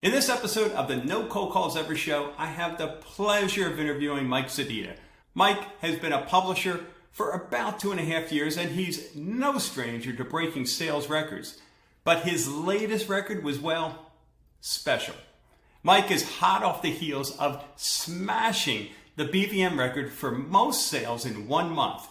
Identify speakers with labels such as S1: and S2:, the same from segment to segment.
S1: In this episode of the No Cold Calls Ever show, I have the pleasure of interviewing Mike Sedita. Mike has been a publisher for about 2.5 years, and he's no stranger to breaking sales records. But his latest record was, well, special. Mike is hot off the heels of smashing the BVM record for most sales in 1 month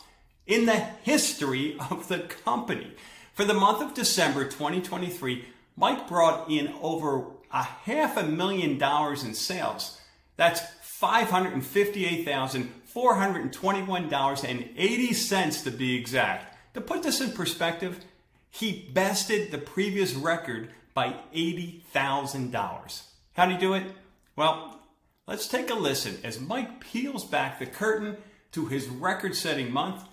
S1: in the history of the company. For the month of December 2023, Mike brought in over $500,000 in sales. That's $558,421.80 to be exact. To put this in perspective, he bested the previous record by $80,000. How did he do it? Well, let's take a listen as Mike peels back the curtain to his record-setting month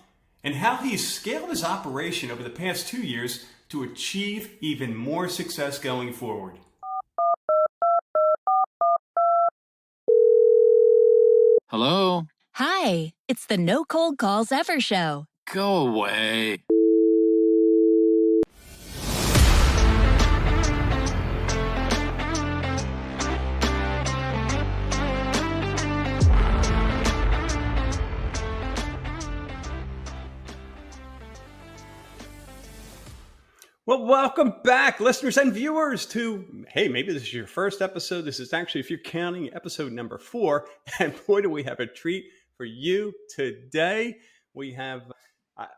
S1: and how he's scaled his operation over the past 2 years to achieve even more success going forward.
S2: Hello?
S3: Hi, it's the No Cold Calls Ever show.
S2: Go away.
S1: Well, welcome back, listeners and viewers, to, hey, maybe this is your first episode. This is actually, if you're counting, episode number 4. And boy, do we have a treat for you today. We have, I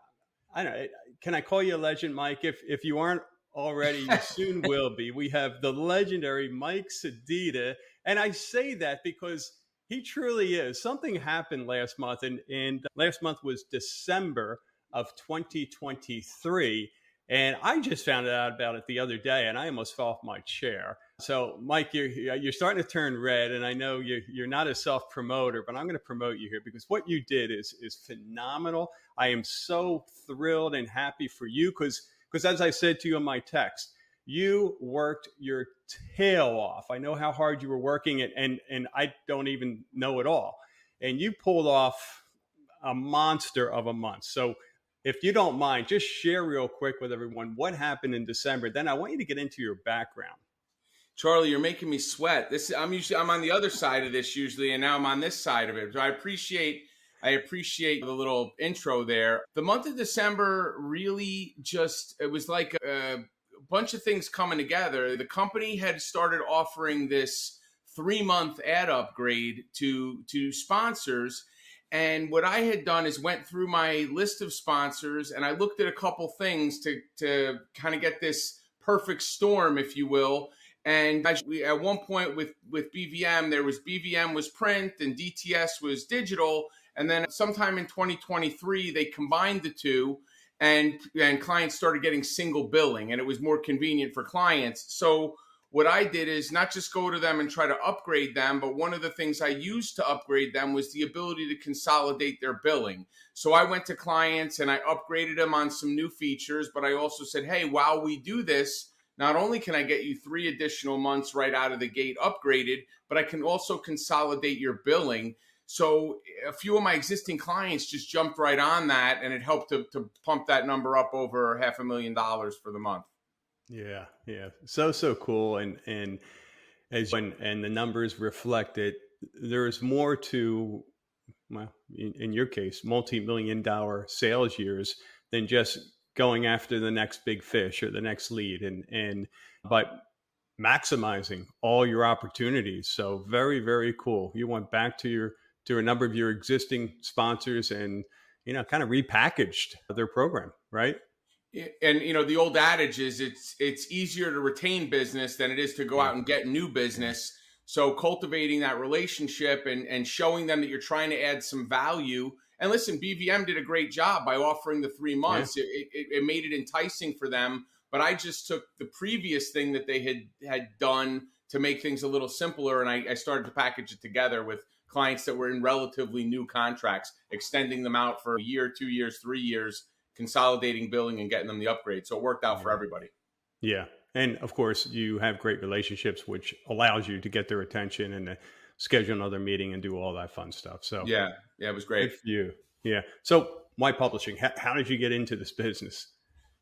S1: don't know, can I call you a legend, Mike? If you aren't already, you soon will be. We have the legendary Mike Sedita. And I say that because he truly is. Something happened last month, and last month was December of 2023. And I just found out about it the other day, and I almost fell off my chair. So, Mike, you're starting to turn red, and I know you're not a self-promoter, but I'm going to promote you here because what you did is phenomenal. I am so thrilled and happy for you because as I said to you in my text, you worked your tail off. I know how hard you were working, and I don't even know it all. And you pulled off a monster of a month. So, if you don't mind, just share real quick with everyone what happened in December. Then I want you to get into your background.
S4: Charlie, you're making me sweat. I'm on the other side of this usually, and now I'm on this side of it. So I appreciate the little intro there. The month of December really it was like a bunch of things coming together. The company had started offering this 3-month ad upgrade to sponsors. And what I had done is went through my list of sponsors and I looked at a couple things to kind of get this perfect storm, if you will. And at one point with BVM, BVM was print and DTS was digital. And then sometime in 2023, they combined the two and clients started getting single billing and it was more convenient for clients. So what I did is not just go to them and try to upgrade them, but one of the things I used to upgrade them was the ability to consolidate their billing. So I went to clients and I upgraded them on some new features, but I also said, hey, while we do this, not only can I get you 3 additional months right out of the gate upgraded, but I can also consolidate your billing. So a few of my existing clients just jumped right on that, and it helped to pump that number up over $500,000 for the month.
S1: Yeah. So cool. And the numbers reflect it. There's more to, well, in your case, multi-million-dollar sales years than just going after the next big fish or the next lead but maximizing all your opportunities. So very, very cool. You went back to a number of your existing sponsors and, kind of repackaged their program, right?
S4: And, the old adage is it's easier to retain business than it is to go out and get new business. So cultivating that relationship and showing them that you're trying to add some value. And listen, BVM did a great job by offering the 3 months. Yeah. It made it enticing for them. But I just took the previous thing that they had done to make things a little simpler. And I started to package it together with clients that were in relatively new contracts, extending them out for a year, 2 years, 3 years, consolidating billing and getting them the upgrade. So it worked out for everybody.
S1: Yeah. And of course, you have great relationships, which allows you to get their attention and to schedule another meeting and do all that fun stuff. So
S4: yeah, it was great.
S1: Good for you. Yeah. So why publishing? How did you get into this business?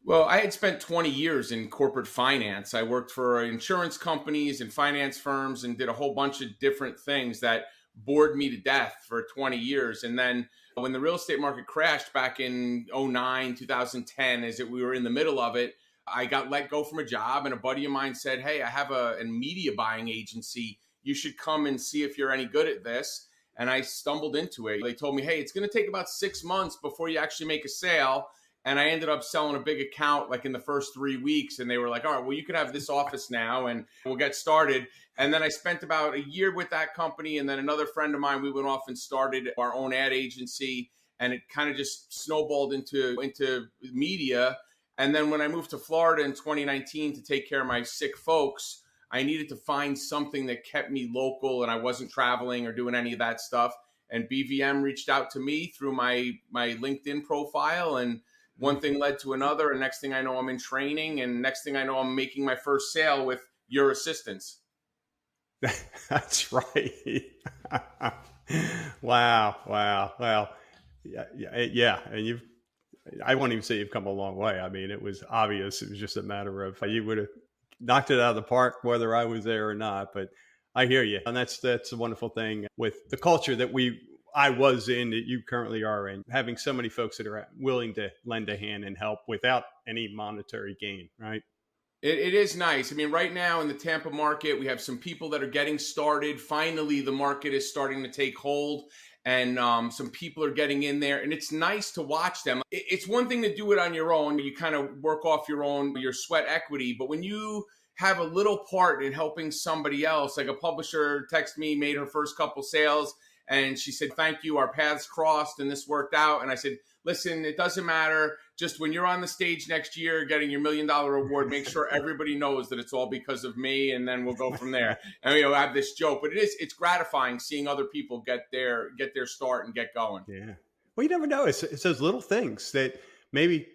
S4: Well, I had spent 20 years in corporate finance. I worked for insurance companies and finance firms and did a whole bunch of different things that bored me to death for 20 years. And then when the real estate market crashed back in '09, 2010, we were in the middle of it, I got let go from a job, and a buddy of mine said, "Hey, I have a media buying agency. You should come and see if you're any good at this." And I stumbled into it. They told me, "Hey, it's going to take about 6 months before you actually make a sale." And I ended up selling a big account like in the first 3 weeks. And they were like, "All right, well, you could have this office now and we'll get started." And then I spent about a year with that company. And then another friend of mine, we went off and started our own ad agency. And it kind of just snowballed into media. And then when I moved to Florida in 2019 to take care of my sick folks, I needed to find something that kept me local and I wasn't traveling or doing any of that stuff. And BVM reached out to me through my LinkedIn profile, and one thing led to another, and next thing I know, I'm in training, and next thing I know, I'm making my first sale with your assistance.
S1: That's right. Wow. Well, yeah. And I won't even say you've come a long way. I mean, it was obvious. It was just a matter of you would have knocked it out of the park, whether I was there or not. But I hear you. And that's a wonderful thing with the culture that I was in, that you currently are in, having so many folks that are willing to lend a hand and help without any monetary gain, right?
S4: It is nice. I mean, right now in the Tampa market, we have some people that are getting started. Finally, the market is starting to take hold, and some people are getting in there, and it's nice to watch them. It's one thing to do it on your own. You kind of work off your sweat equity, but when you have a little part in helping somebody else, like a publisher texted me, made her first couple sales, and she said, "Thank you, our paths crossed and this worked out." And I said, "Listen, it doesn't matter. Just when you're on the stage next year getting your $1 million award, make sure everybody knows that it's all because of me, and then we'll go from there." And I have this joke, but it's gratifying seeing other people get their start and get going.
S1: Yeah. Well, you never know. It's those little things that maybe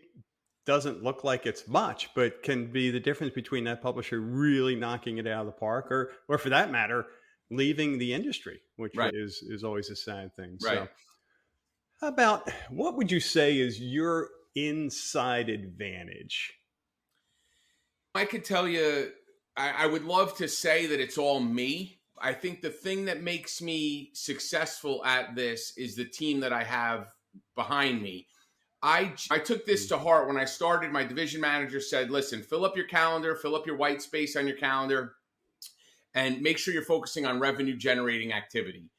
S1: doesn't look like it's much, but can be the difference between that publisher really knocking it out of the park, or for that matter, leaving the industry, which
S4: Right.
S1: is always a sad thing.
S4: Right.
S1: So how about, what would you say is your inside advantage?
S4: I could tell you, I would love to say that it's all me. I think the thing that makes me successful at this is the team that I have behind me. I took this to heart when I started. My division manager said, "Listen, fill up your calendar, fill up your white space on your calendar, and make sure you're focusing on revenue generating activity."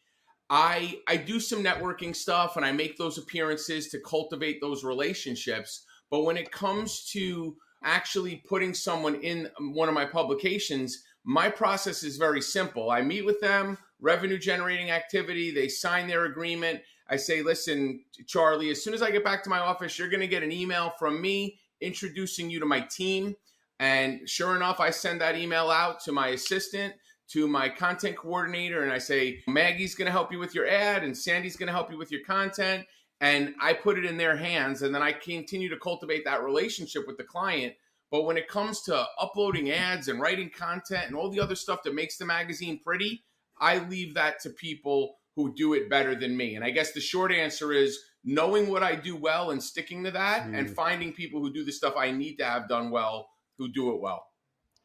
S4: I do some networking stuff and I make those appearances to cultivate those relationships. But when it comes to actually putting someone in one of my publications, my process is very simple. I meet with them, revenue generating activity, they sign their agreement. I say, "Listen, Charlie, as soon as I get back to my office, you're going to get an email from me introducing you to my team." And sure enough, I send that email out to my assistant, to my content coordinator, and I say, "Maggie's going to help you with your ad and Sandy's going to help you with your content." And I put it in their hands, and then I continue to cultivate that relationship with the client. But when it comes to uploading ads and writing content and all the other stuff that makes the magazine pretty, I leave that to people who do it better than me. And I guess the short answer is knowing what I do well and sticking to that, and finding people who do the stuff I need to have done well, who do it well.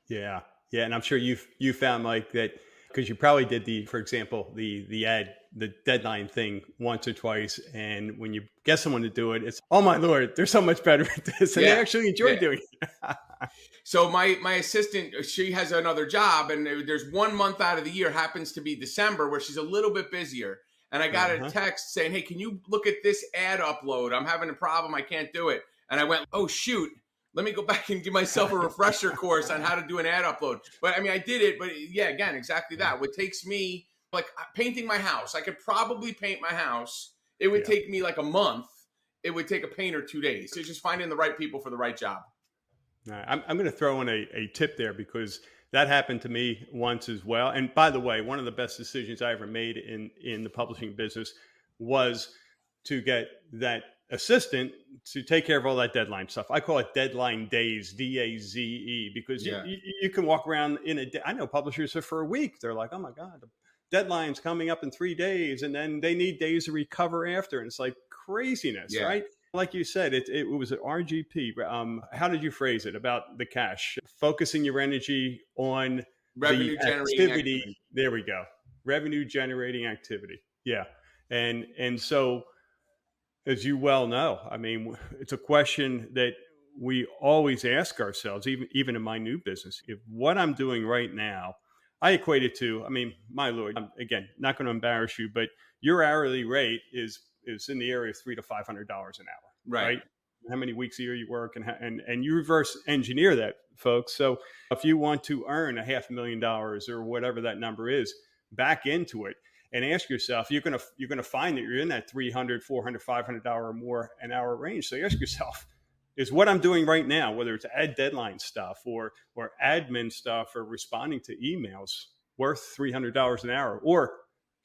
S1: Yeah. Yeah. And I'm sure you found like that, because you probably did for example, the deadline thing once or twice. And when you get someone to do it, it's, "Oh my Lord, they're so much better at this." And they actually enjoy doing it.
S4: So my assistant, she has another job, and there's 1 month out of the year happens to be December where she's a little bit busier. And I got a text saying, "Hey, can you look at this ad upload? I'm having a problem. I can't do it." And I went, "Oh, shoot. Let me go back and give myself a refresher course on how to do an ad upload." But I mean, I did it, but yeah, again, exactly that. What takes me, like painting my house, I could probably paint my house. It would take me like a month. It would take a painter 2 days. So it's just finding the right people for the right job.
S1: I'm going to throw in a tip there, because that happened to me once as well. And by the way, one of the best decisions I ever made in the publishing business was to get that assistant to take care of all that deadline stuff. I call it deadline days, DAZE, because you can walk around in a day. I know publishers are for a week. They're like, "Oh my God, the deadline's coming up in 3 days," and then they need days to recover after. And it's like craziness, right? Like you said, it was an RGP. How did you phrase it about the cash? Focusing your energy on the
S4: Revenue generating
S1: activity.
S4: activity.
S1: There we go. Revenue generating activity. Yeah. And so, as you well know, I mean, it's a question that we always ask ourselves, even in my new business. If what I'm doing right now, I equate it to, I mean, my Lord, I'm, again, not going to embarrass you, but your hourly rate is in the area of $300 to $500 an hour,
S4: Right.
S1: right? How many weeks a year you work, and you reverse engineer that, folks. So if you want to earn $500,000 or whatever that number is back into it, and ask yourself, you're gonna find that you're in that $300, $400, $500 or more an hour range. So ask yourself, is what I'm doing right now, whether it's ad deadline stuff or admin stuff or responding to emails, worth $300 an hour? Or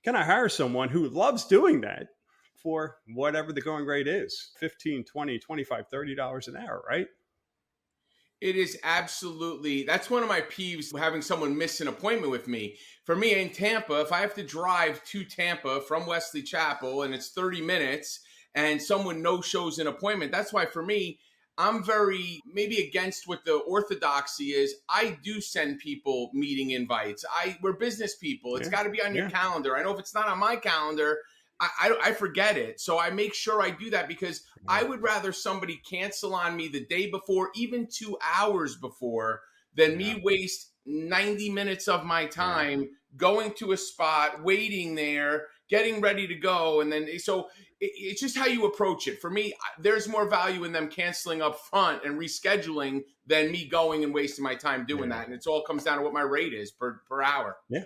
S1: can I hire someone who loves doing that for whatever the going rate is, 15, 20, 25, $30 an hour, right?
S4: It is absolutely, that's one of my peeves, having someone miss an appointment with me. For me in Tampa, if I have to drive to Tampa from Wesley Chapel and it's 30 minutes and someone no-shows an appointment, that's why for me, I'm very maybe against what the orthodoxy is. I do send people meeting invites. We're business people. It's got to be on your calendar. I know if it's not on my calendar, I forget it. So I make sure I do that because I would rather somebody cancel on me the day before, even 2 hours before, than me waste 90 minutes of my time going to a spot, waiting there, getting ready to go. And then, so it's just how you approach it. For me, there's more value in them canceling up front and rescheduling than me going and wasting my time doing that. And it all comes down to what my rate is per hour.
S1: Yeah.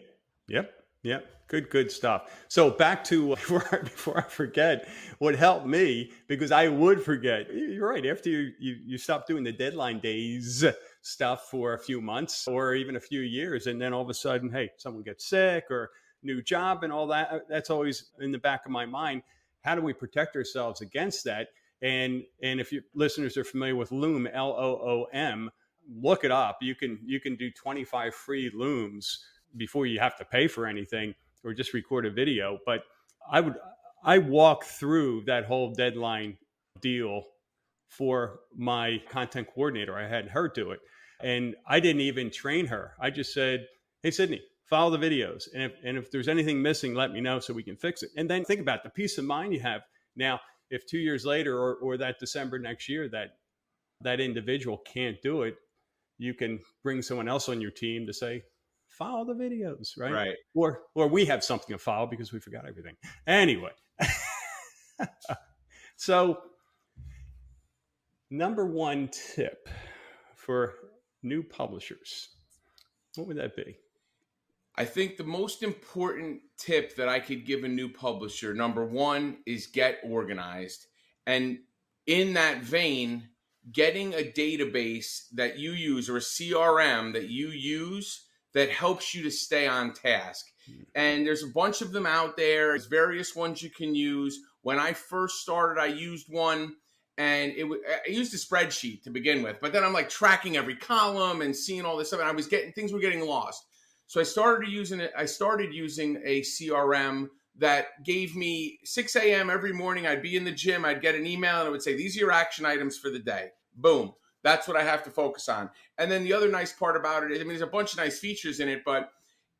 S1: Yep. Yep. Good stuff. So back to before I forget, what helped me, because I would forget. You're right. After you stop doing the deadline days stuff for a few months or even a few years, and then all of a sudden, hey, someone gets sick or new job and all that. That's always in the back of my mind. How do we protect ourselves against that? And if your listeners are familiar with Loom, LOOM, look it up. You can do 25 free Looms before you have to pay for anything or just record a video. But I walk through that whole deadline deal for my content coordinator. I had her do it, and I didn't even train her. I just said, hey, Sydney, follow the videos. And if there's anything missing, let me know so we can fix it. And then think about the peace of mind you have. Now, if 2 years later or that December next year, that individual can't do it, you can bring someone else on your team to say, follow the videos, right?
S4: Right.
S1: Or we have something to follow because we forgot everything. Anyway. So, number one tip for new publishers, what would that be?
S4: I think the most important tip that I could give a new publisher, number one, is get organized. And in that vein, getting a database that you use or a CRM that you use that helps you to stay on task. And there's a bunch of them out there. There's various ones you can use. When I first started, I used one, and I used a spreadsheet to begin with. But then I'm like tracking every column and seeing all this stuff, and things were getting lost. So I started using a CRM that gave me 6 a.m. every morning. I'd be in the gym. I'd get an email, and it would say, these are your action items for the day. Boom. That's what I have to focus on. And then the other nice part about it is, there's a bunch of nice features in it, but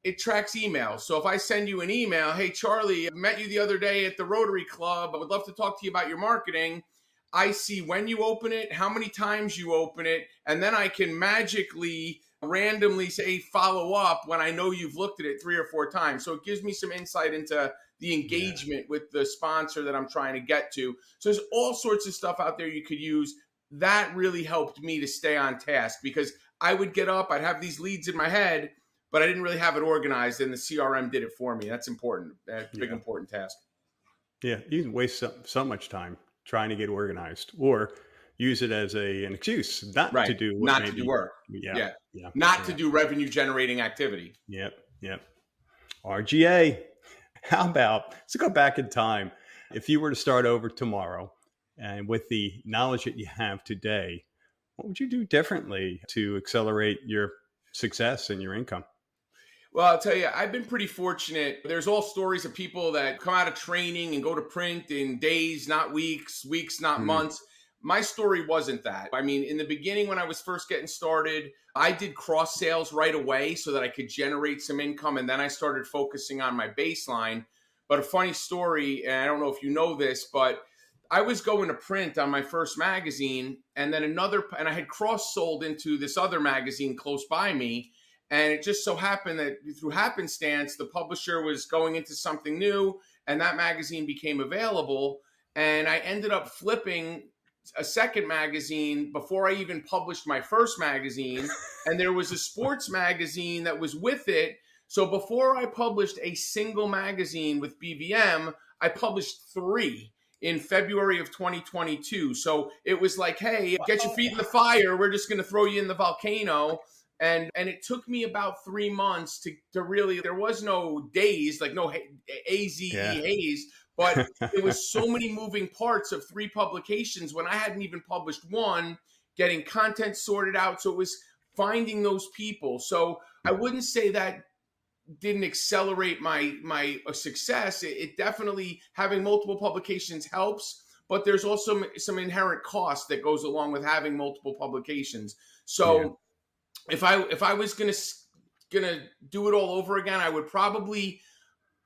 S4: it tracks emails. So if I send you an email, hey, Charlie, I met you the other day at the Rotary Club. I would love to talk to you about your marketing. I see when you open it, how many times you open it, and then I can magically randomly say follow up when I know you've looked at it 3 or 4 times. So it gives me some insight into the engagement with the sponsor that I'm trying to get to. So there's all sorts of stuff out there you could use. That really helped me to stay on task because I would get up, I'd have these leads in my head, but I didn't really have it organized, and the CRM did it for me. That's important. That's a big, important task.
S1: Yeah, you can waste so much time trying to get organized or use it as an excuse not to do
S4: work. Yeah. Not to do revenue generating activity.
S1: Yep. RGA. How about, let's go back in time. If you were to start over tomorrow and with the knowledge that you have today, what would you do differently to accelerate your success and your income?
S4: Well, I'll tell you, I've been pretty fortunate. There's all stories of people that come out of training and go to print in days, not weeks, weeks, not months. My story wasn't that. I mean, in the beginning, when I was first getting started, I did cross sales right away so that I could generate some income. And then I started focusing on my baseline. But a funny story, and I don't know if you know this, but I was going to print on my first magazine, and then and I had cross sold into this other magazine close by me. And it just so happened that through happenstance, the publisher was going into something new and that magazine became available. And I ended up flipping a second magazine before I even published my first magazine. And there was a sports magazine that was with it. So before I published a single magazine with BVM, I published 3 in February of 2022. So it was like, hey, get your feet in the fire. We're just going to throw you in the volcano. And it took me about 3 months to really, there was no days, like no AZE haze, but it was so many moving parts of 3 publications when I hadn't even published one, getting content sorted out. So it was finding those people. So I wouldn't say that didn't accelerate my success. It definitely, having multiple publications helps, but there's also some inherent cost that goes along with having multiple publications. So if I was gonna do it all over again, I would probably,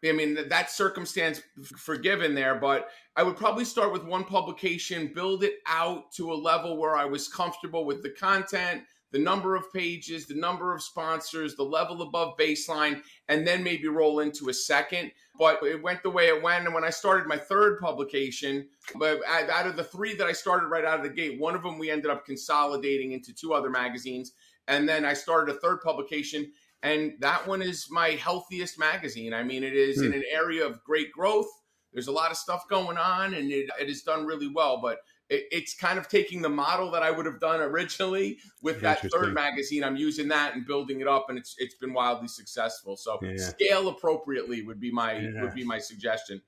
S4: I mean, that circumstance forgiven there, but I would probably start with one publication, build it out to a level where I was comfortable with the content, the number of pages, the number of sponsors, the level above baseline, and then maybe roll into a second. But it went the way it went. And when I started my third publication, but out of the 3 that I started right out of the gate, one of them we ended up consolidating into 2 other magazines. And then I started a third publication, and that one is my healthiest magazine. I mean, it is in an area of great growth. There's a lot of stuff going on, and it has done really well. But it's kind of taking the model that I would have done originally with that third magazine. I'm using that and building it up, and it's been wildly successful. So scale appropriately would be my suggestion.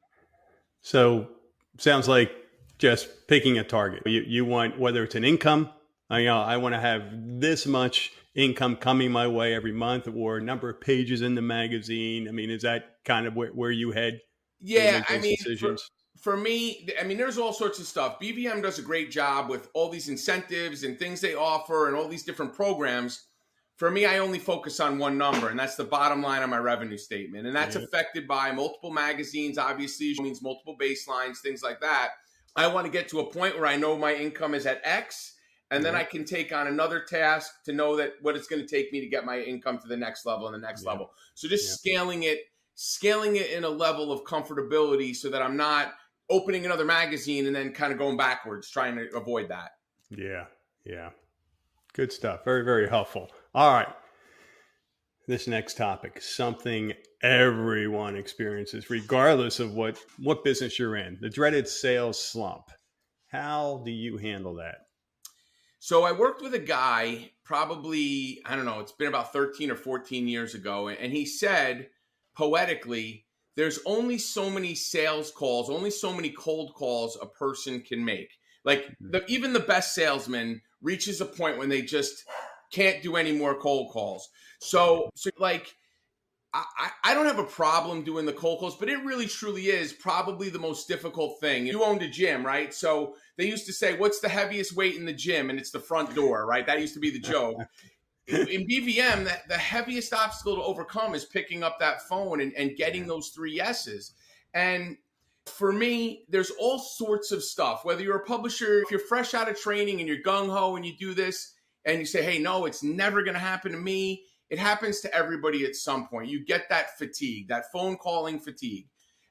S1: So sounds like just picking a target. You want, whether it's an income, I want to have this much income coming my way every month, or number of pages in the magazine. I mean, is that kind of where you head?
S4: Yeah, I mean, for me, I mean, there's all sorts of stuff. BVM does a great job with all these incentives and things they offer and all these different programs. For me, I only focus on one number, and that's the bottom line on my revenue statement. And that's affected by multiple magazines, obviously, means multiple baselines, things like that. I want to get to a point where I know my income is at X, and then I can take on another task to know that what it's going to take me to get my income to the next level and the next level. So just scaling it in a level of comfortability so that I'm not opening another magazine and then kind of going backwards, trying to avoid that.
S1: Yeah. Good stuff. Very, very helpful. All right. This next topic, something everyone experiences, regardless of what business you're in, the dreaded sales slump. How do you handle that?
S4: So I worked with a guy probably, I don't know, it's been about 13 or 14 years ago. And he said, poetically, there's only so many sales calls, only so many cold calls a person can make. Like even the best salesman reaches a point when they just can't do any more cold calls. So like, I don't have a problem doing the cold calls, but it really truly is probably the most difficult thing. You owned a gym, right? So they used to say, what's the heaviest weight in the gym? And it's the front door, right? That used to be the joke. In BVM, the heaviest obstacle to overcome is picking up that phone and getting those 3 yeses. And for me, there's all sorts of stuff. Whether you're a publisher, if you're fresh out of training and you're gung-ho and you do this and you say, hey, no, it's never going to happen to me. It happens to everybody at some point. You get that fatigue, that phone calling fatigue.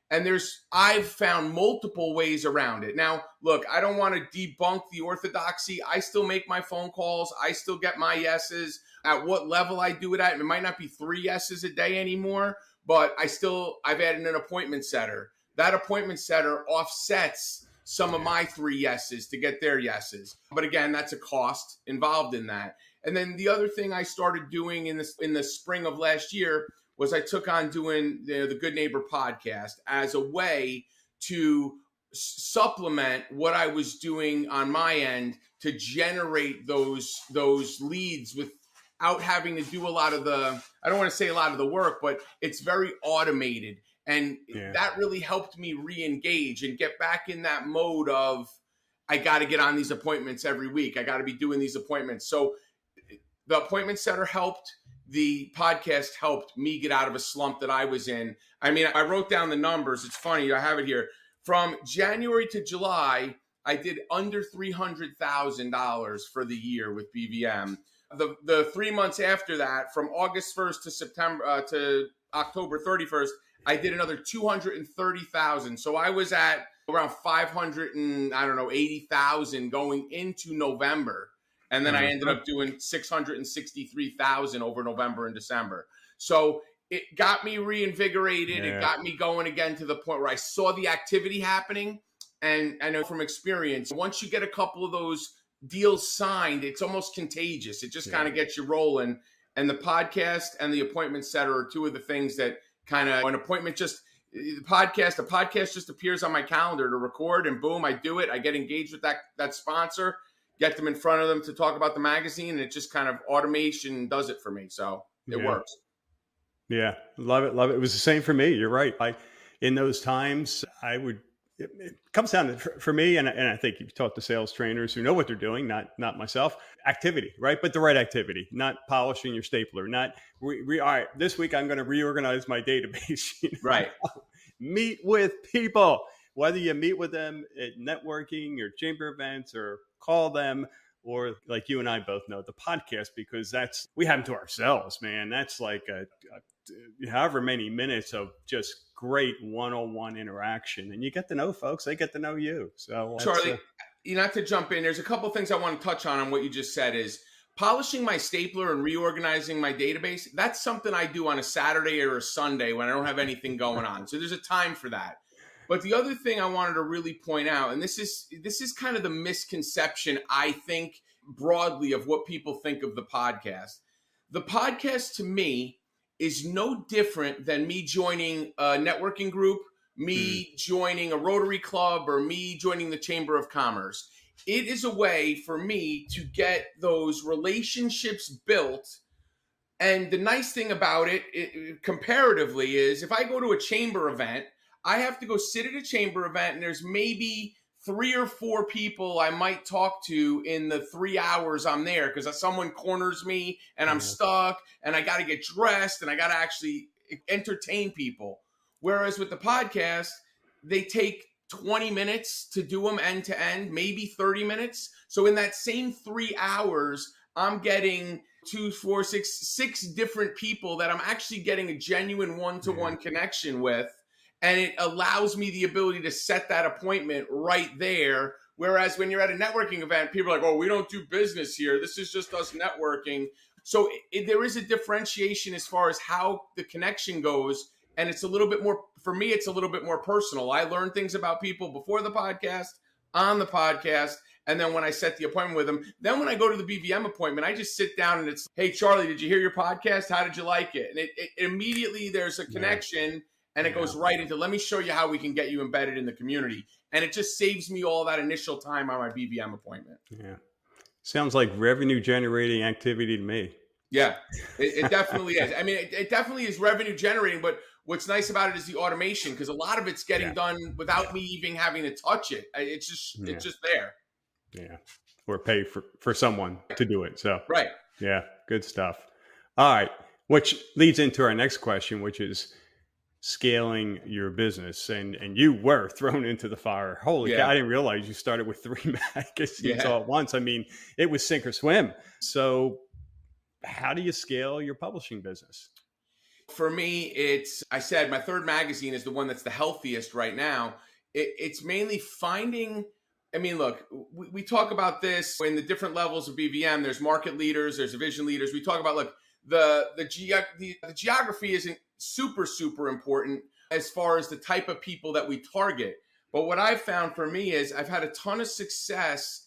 S4: And I've found multiple ways around it. Now, look, I don't want to debunk the orthodoxy. I still make my phone calls. I still get my yeses. At what level I do it at, it might not be 3 yeses a day anymore, but I've added an appointment setter. That appointment setter offsets some of my 3 yeses to get their yeses. But again, that's a cost involved in that. And then the other thing I started doing in the spring of last year was I took on doing the Good Neighbor podcast as a way to supplement what I was doing on my end to generate those leads without having to do a lot of I don't want to say a lot of the work, but it's very automated. And that really helped me re-engage and get back in that mode of, I got to get on these appointments every week. I got to be doing these appointments. So the appointment setter helped. The podcast helped me get out of a slump that I was in. I mean, I wrote down the numbers. It's funny. I have it here. From January to July, I did under $300,000 for the year with BVM. The 3 months after that, from August 1st to October 31st, I did another 230,000. So I was at around 580,000 going into November. And then I ended up doing 663,000 over November and December. So it got me reinvigorated. It got me going again to the point where I saw the activity happening. And I know from experience, once you get a couple of those deals signed, it's almost contagious. It just kind of gets you rolling. And the podcast and the appointment setter are two of the things that kind of, a podcast just appears on my calendar to record, and boom, I do it. I get engaged with that sponsor, get them in front of them to talk about the magazine, and it just kind of automation does it for me. So it works.
S1: Yeah. Love it. Love it. It was the same for me. You're right. In those times, it comes down to, for me, and I think you've talked to sales trainers who know what they're doing, not myself, activity, right? But the right activity, not polishing your stapler, not, all right, this week I'm going to reorganize my database.
S4: Right.
S1: Meet with people, whether you meet with them at networking or chamber events or call them, or like you and I both know, the podcast, because we have them to ourselves, man. That's like however many minutes of just great one-on-one interaction, and you get to know folks, they get to know you. So
S4: Charlie, not to jump in, there's a couple of things I want to touch on what you just said. Is polishing my stapler and reorganizing my database. That's something I do on a Saturday or a Sunday when I don't have anything going on. So there's a time for that. But the other thing I wanted to really point out, and this is kind of the misconception, I think, broadly, of what people think of the podcast. The podcast, to me, is no different than me joining a networking group, me joining a Rotary Club, or me joining the Chamber of Commerce. It is a way for me to get those relationships built. And the nice thing about it comparatively is, if I go to a chamber event, I have to go sit at a chamber event, and there's maybe 3 or 4 people I might talk to in the 3 hours I'm there, because someone corners me and I'm stuck and I got to get dressed and I got to actually entertain people. Whereas with the podcast, they take 20 minutes to do them end to end, maybe 30 minutes. So in that same 3 hours, I'm getting 2, 4, 6 different people that I'm actually getting a genuine one-to-one connection with. And it allows me the ability to set that appointment right there. Whereas when you're at a networking event, people are like, oh, we don't do business here. This is just us networking. So there is a differentiation as far as how the connection goes. And it's a little bit more, for me, it's a little bit more personal. I learn things about people before the podcast, on the podcast, and then when I set the appointment with them. Then when I go to the BVM appointment, I just sit down and it's, hey, Charlie, did you hear your podcast? How did you like it? And it immediately there's a connection. And it goes right into, let me show you how we can get you embedded in the community. And it just saves me all that initial time on my BVM appointment.
S1: Yeah. Sounds like revenue generating activity to me.
S4: Yeah, it definitely is. I mean, it definitely is revenue generating, but what's nice about it is the automation, because a lot of it's getting done without me even having to touch it. It's just there.
S1: Yeah. Or pay for someone to do it. So,
S4: right.
S1: Yeah. Good stuff. All right. Which leads into our next question, which is scaling your business, and you were thrown into the fire. Holy cow, I didn't realize you started with 3 magazines all at once. I mean, it was sink or swim. So how do you scale your publishing business?
S4: For me, I said my 3rd magazine is the one that's the healthiest right now. It's mainly finding, I mean, look, we talk about this in the different levels of BVM. There's market leaders, there's division leaders. We talk about, look, the geography isn't super important as far as the type of people that we target. But what I've found for me is I've had a ton of success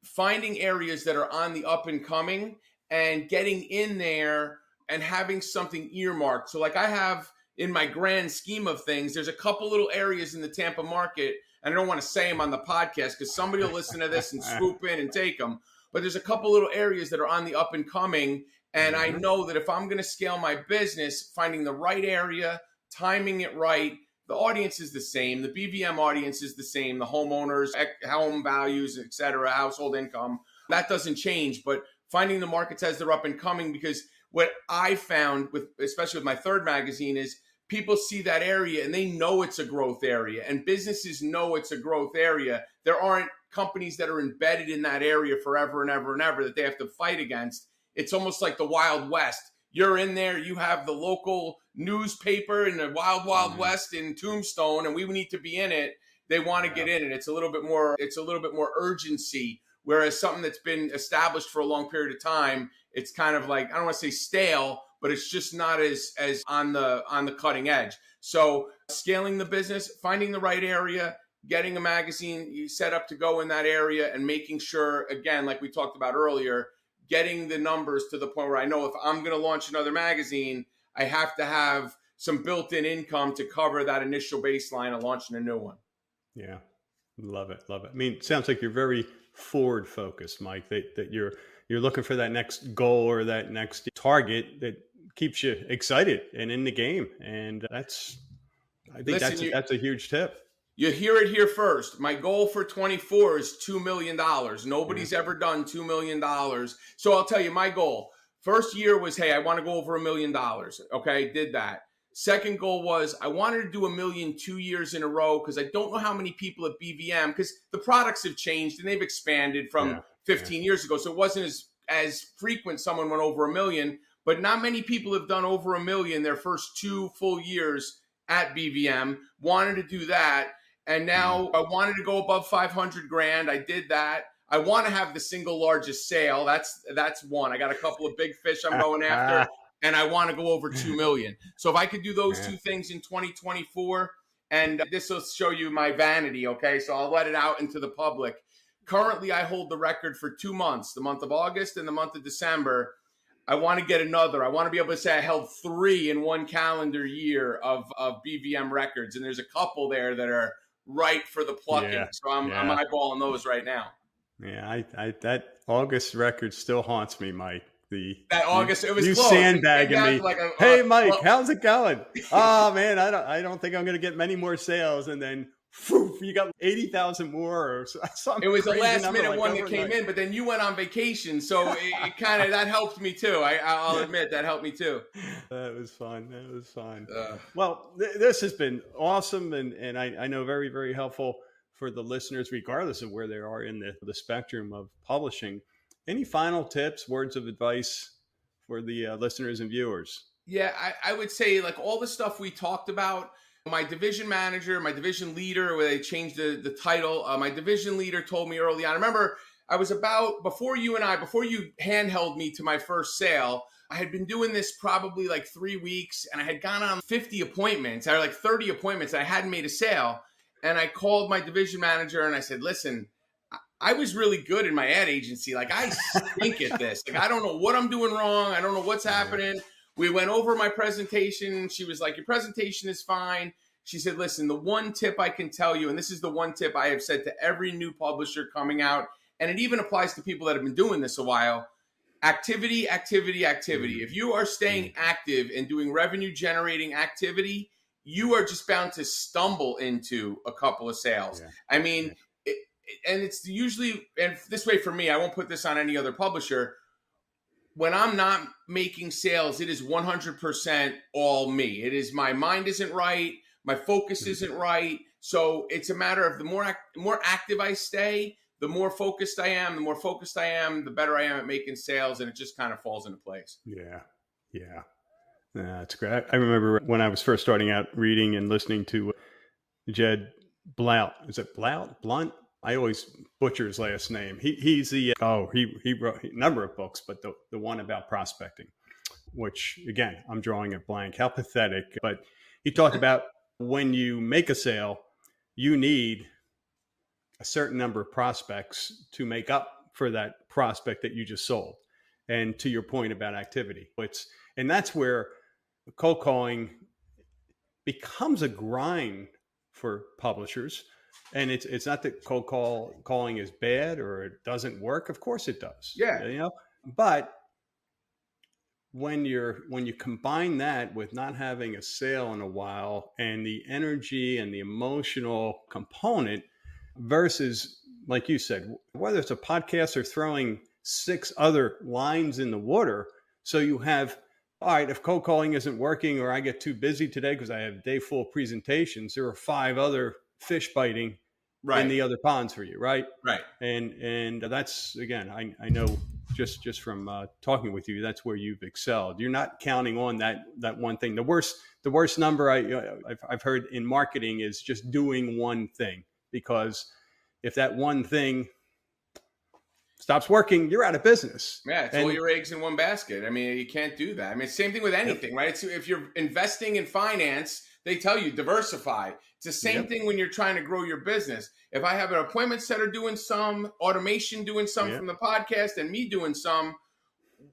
S4: finding areas that are on the up and coming and getting in there and having something earmarked. So like I have, in my grand scheme of things, there's a couple little areas in the Tampa market, and I don't want to say them on the podcast because somebody will listen to this and swoop in and take them. But there's a couple little areas that are on the up and coming. And I know that if I'm going to scale my business, finding the right area, timing it right, the audience is the same. The BVM audience is the same. The homeowners, home values, et cetera, household income, that doesn't change. But finding the markets as they're up and coming, because what I found with, especially with my third magazine, is people see that area and they know it's a growth area, and businesses know it's a growth area. There aren't companies that are embedded in that area forever and ever and ever that they have to fight against. It's almost like the Wild West. You're in there, you have the local newspaper in the Wild West in Tombstone, and we need to be in it. They want to get in it. It's a little bit more urgency. Whereas something that's been established for a long period of time, it's kind of like, I don't want to say stale, but it's just not as on the cutting edge. So scaling the business, finding the right area, getting a magazine set up to go in that area, and making sure, again, like we talked about earlier, getting the numbers to the point where I know if I'm going to launch another magazine, I have to have some built-in income to cover that initial baseline of launching a new one.
S1: Yeah. Love it. Love it. I mean, it sounds like you're very forward focused, Mike, that you're looking for that next goal or that next target that keeps you excited and in the game. And I think that's a huge tip.
S4: You hear it here first. My goal for 24 is $2 million. Nobody's ever done $2 million. So I'll tell you my goal. First year was, hey, I want to go over $1 million. Okay, did that. Second goal was I wanted to do $1 million 2 years in a row, because I don't know how many people at BVM, because the products have changed and they've expanded from 15 years ago. So it wasn't as frequent someone went over $1 million, but not many people have done over $1 million their first 2 full years at BVM. Wanted to do that. And now I wanted to go above 500 grand. I did that. I want to have the single largest sale. That's one. I got a couple of big fish I'm going after, and I want to go over 2 million. So if I could do those two things in 2024, and this will show you my vanity, okay? So I'll let it out into the public. Currently, I hold the record for 2 months, the month of August and the month of December. I want to get another. I want to be able to say I held 3 in one calendar year of BVM records, and there's a couple there that are right for the plucking. So I'm eyeballing those right now.
S1: Yeah, I that August record still haunts me, Mike.
S4: That August, it was
S1: you
S4: close.
S1: Sandbagging me. Like hey, Mike, how's it going? Oh man, I don't think I'm going to get many more sales, and then you got 80,000 more or something.
S4: It was a last minute one that came in, but then you went on vacation, so it kind of that helped me too. I'll admit that helped me too.
S1: That was fun. Well, this has been awesome, and I know very, very helpful for the listeners, regardless of where they are in the spectrum of publishing. Any final tips, words of advice for the listeners and viewers?
S4: Yeah, I would say, like all the stuff we talked about, my division manager, my division leader, where they changed the title, my division leader told me early on, I remember I was before you handheld me to my first sale, I had been doing this probably like 3 weeks, and I had gone on 50 appointments, or like 30 appointments, and I hadn't made a sale. And I called my division manager and I said, listen, I was really good in my ad agency. Like, I stink at this. Like, I don't know what I'm doing wrong. I don't know what's happening. We went over my presentation. She was like, your presentation is fine. She said, listen, the one tip I can tell you, and this is the one tip I have said to every new publisher coming out, and it even applies to people that have been doing this a while, activity, activity, activity. If you are staying active and doing revenue generating activity, you are just bound to stumble into a couple of sales. Yeah. I mean, and it's usually, and this way for me, I won't put this on any other publisher. When I'm not making sales, it is 100% all me. It is my mind isn't right. My focus isn't right. So it's a matter of the more active I stay, the more focused I am. The more focused I am, the better I am at making sales. And it just kind of falls into place.
S1: Yeah. That's great. I remember when I was first starting out reading and listening to Jed Blount. Is it Blunt? I always butcher his last name. He's the he wrote a number of books, but the one about prospecting, which again I'm drawing a blank. How pathetic! But he talked about when you make a sale, you need a certain number of prospects to make up for that prospect that you just sold. And to your point about activity, and that's where cold calling becomes a grind for publishers. And it's not that cold calling is bad or it doesn't work. Of course it does.
S4: Yeah.
S1: But when you combine that with not having a sale in a while and the energy and the emotional component versus, like you said, whether it's a podcast or throwing 6 other lines in the water. So you have, all right, if cold calling isn't working or I get too busy today because I have a day full of presentations, there are 5 other fish biting in the other ponds for you, right?
S4: Right.
S1: And that's, again, I know just from talking with you, that's where you've excelled. You're not counting on that one thing. The worst number I've heard in marketing is just doing one thing, because if that one thing stops working, you're out of business.
S4: Yeah, it's all your eggs in one basket. I mean, you can't do that. I mean, same thing with anything, right? It's, if you're investing in finance, they tell you diversify. It's the same thing when you're trying to grow your business. If I have an appointment setter doing some, automation doing some from the podcast, and me doing some,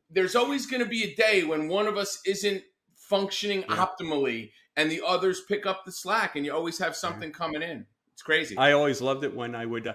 S4: there's always going to be a day when one of us isn't functioning optimally and the others pick up the slack, and you always have something coming in. It's crazy.
S1: I always loved it when I would,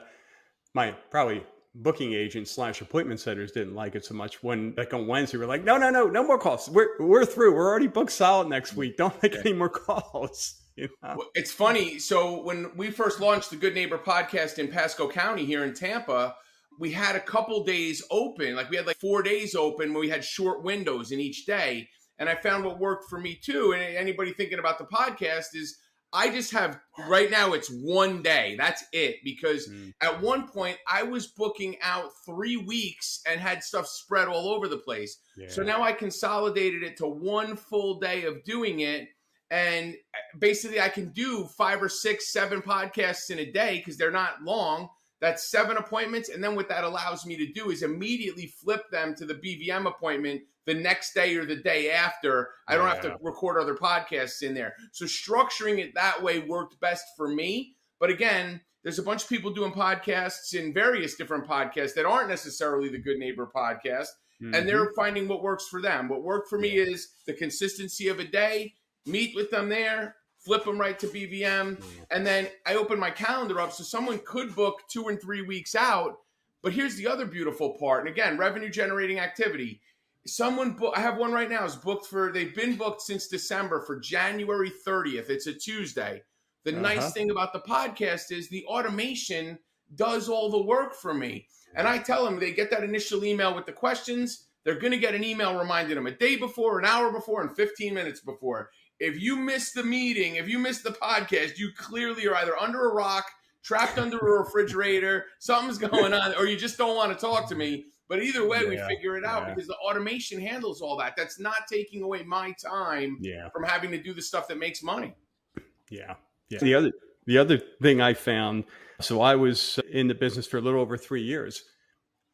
S1: my probably booking agents / appointment setters didn't like it so much when, like, on Wednesday, we're like, no more calls. We're through. We're already booked solid next week. Don't make any more calls. You know?
S4: Well, it's funny. So when we first launched the Good Neighbor podcast in Pasco County here in Tampa, we had a couple days open. Like, we had like 4 days open where we had short windows in each day. And I found what worked for me too. And anybody thinking about the podcast is, I just have, right now it's one day. That's it. Because at one point I was booking out 3 weeks and had stuff spread all over the place. Yeah. So now I consolidated it to one full day of doing it. And basically I can do 5 or 6, 7 podcasts in a day because they're not long. That's 7 appointments. And then what that allows me to do is immediately flip them to the BVM appointment the next day or the day after. I don't have to record other podcasts in there. So structuring it that way worked best for me. But again, there's a bunch of people doing podcasts in various different podcasts that aren't necessarily the Good Neighbor podcast. And they're finding what works for them. What worked for me is the consistency of a day, meet with them there, flip them right to BVM. And then I open my calendar up so someone could book 2 and 3 weeks out. But here's the other beautiful part. And again, revenue generating activity. I have one right now is booked for, they've been booked since December for January 30th. It's a Tuesday. The nice thing about the podcast is the automation does all the work for me. And I tell them, they get that initial email with the questions. They're going to get an email reminding them a day before, an hour before, and 15 minutes before. If you miss the meeting, if you miss the podcast, you clearly are either under a rock, trapped under a refrigerator, something's going on, or you just don't want to talk to me. But either way, we figure it out because the automation handles all that. That's not taking away my time from having to do the stuff that makes money.
S1: Yeah. The other thing I found, so I was in the business for a little over 3 years,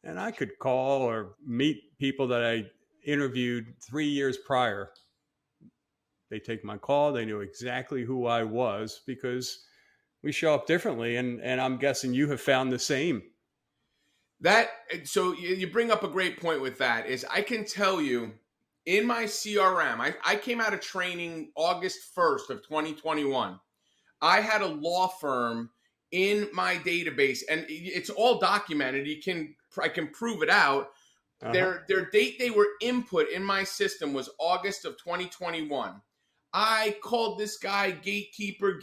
S1: and I could call or meet people that I interviewed 3 years prior. They take my call. They knew exactly who I was because we show up differently. And I'm guessing you have found the same.
S4: So you bring up a great point with that is I can tell you in my CRM, I came out of training August 1st of 2021. I had a law firm in my database and it's all documented. I can prove it out. Their date they were input in my system was August of 2021. I called this guy gatekeeper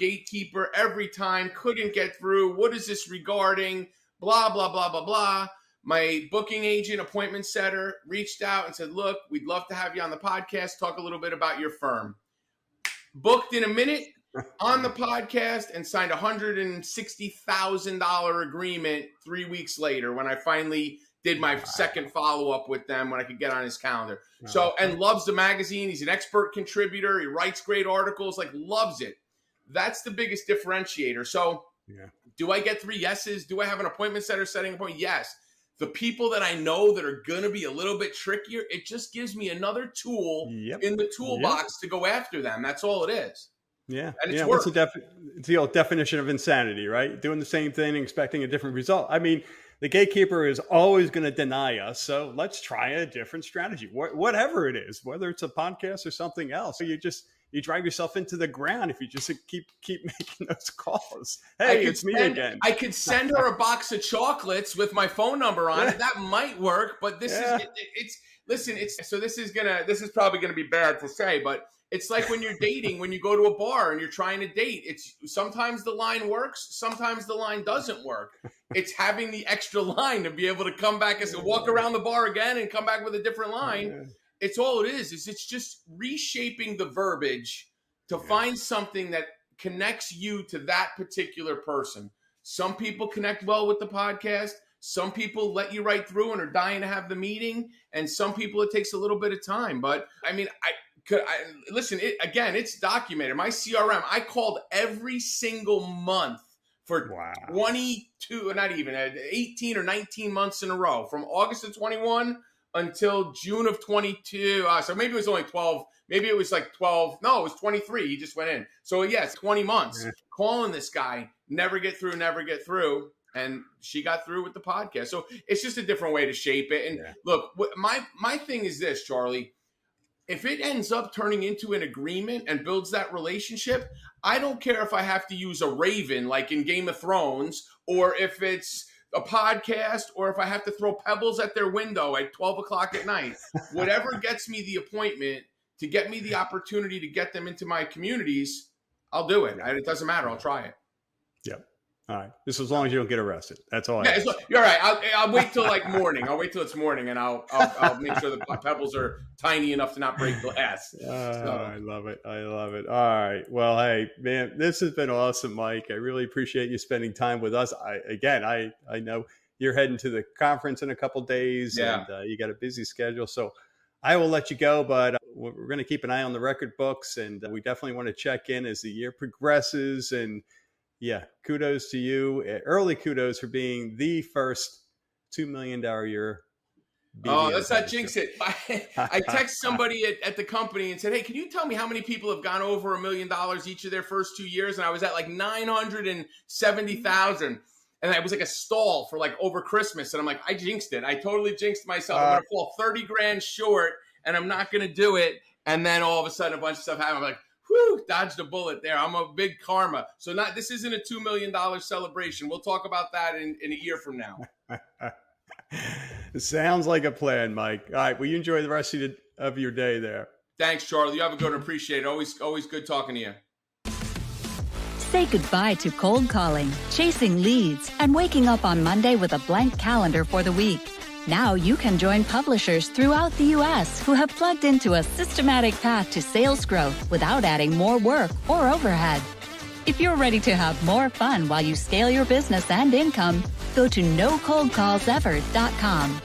S4: every time, couldn't get through. What is this regarding? Blah, blah, blah, blah, blah. My booking agent, appointment setter, reached out and said, look, we'd love to have you on the podcast, talk a little bit about your firm. Booked in a minute on the podcast and signed a $160,000 agreement 3 weeks later when I finally did my second follow-up with them when I could get on his calendar. So, and loves the magazine. He's an expert contributor. He writes great articles, loves it. That's the biggest differentiator. So do I get 3 yeses? Do I have an appointment setter setting a point? Yes. The people that I know that are going to be a little bit trickier, it just gives me another tool in the toolbox to go after them. That's all it is.
S1: Yeah. And it's what's the old definition of insanity, right? Doing the same thing and expecting a different result. I mean, the gatekeeper is always going to deny us. So let's try a different strategy, whatever it is, whether it's a podcast or something else. So you drive yourself into the ground if you just keep making those calls. Hey, it's me again.
S4: I could send her a box of chocolates with my phone number on it. That might work, but this is it's listen, this is probably gonna be bad to say, but it's like when you're dating, when you go to a bar and you're trying to date, it's sometimes the line works, sometimes the line doesn't work. It's having the extra line to be able to come back and walk around the bar again and come back with a different line. It's all it is it's just reshaping the verbiage to find something that connects you to that particular person. Some people connect well with the podcast. Some people let you right through and are dying to have the meeting. And some people, it takes a little bit of time. But I mean, listen, it's documented. My CRM, I called every single month for 22, not even 18 or 19 months in a row, from August of 21 until June of 22. So maybe it was only 12. Maybe it was like 12. No, it was 23. He just went in. So yes, 20 months calling this guy, never get through. And she got through with the podcast. So it's just a different way to shape it. And look, my thing is this, Charlie. If it ends up turning into an agreement and builds that relationship, I don't care if I have to use a raven like in Game of Thrones, or if it's a podcast, or if I have to throw pebbles at their window at 12 o'clock at night. Whatever gets me the appointment to get me the opportunity to get them into my communities, I'll do it. It doesn't matter. I'll try it.
S1: Yep. All right. Just as long as you don't get arrested. That's all.
S4: You're right. I'll wait till like morning. I'll wait till it's morning, and I'll make sure the pebbles are tiny enough to not break glass.
S1: I love it. All right. Well, hey, man, this has been awesome, Mike. I really appreciate you spending time with us. I know you're heading to the conference in a couple days, and you got a busy schedule, so I will let you go. But we're going to keep an eye on the record books, and we definitely want to check in as the year progresses. And yeah, kudos to you. Early kudos for being the first $2 million year.
S4: Oh, let's not jinx it. I text somebody at the company and said, hey, can you tell me how many people have gone over $1 million each of their first 2 years? And I was at like 970,000. And it was like a stall for like over Christmas. And I'm like, I jinxed it. I totally jinxed myself. I'm going to fall 30 grand short, and I'm not going to do it. And then all of a sudden a bunch of stuff happened. I'm like, whew, dodged a bullet there. I'm a big karma. So this isn't a $2 million celebration. We'll talk about that in a year from now.
S1: It sounds like a plan, Mike. All right. Well, you enjoy the rest of your day there.
S4: Thanks, Charlie. You have a good one. Appreciate it. Always good talking to you.
S3: Say goodbye to cold calling, chasing leads, and waking up on Monday with a blank calendar for the week. Now you can join publishers throughout the U.S. who have plugged into a systematic path to sales growth without adding more work or overhead. If you're ready to have more fun while you scale your business and income, go to nocoldcallsever.com.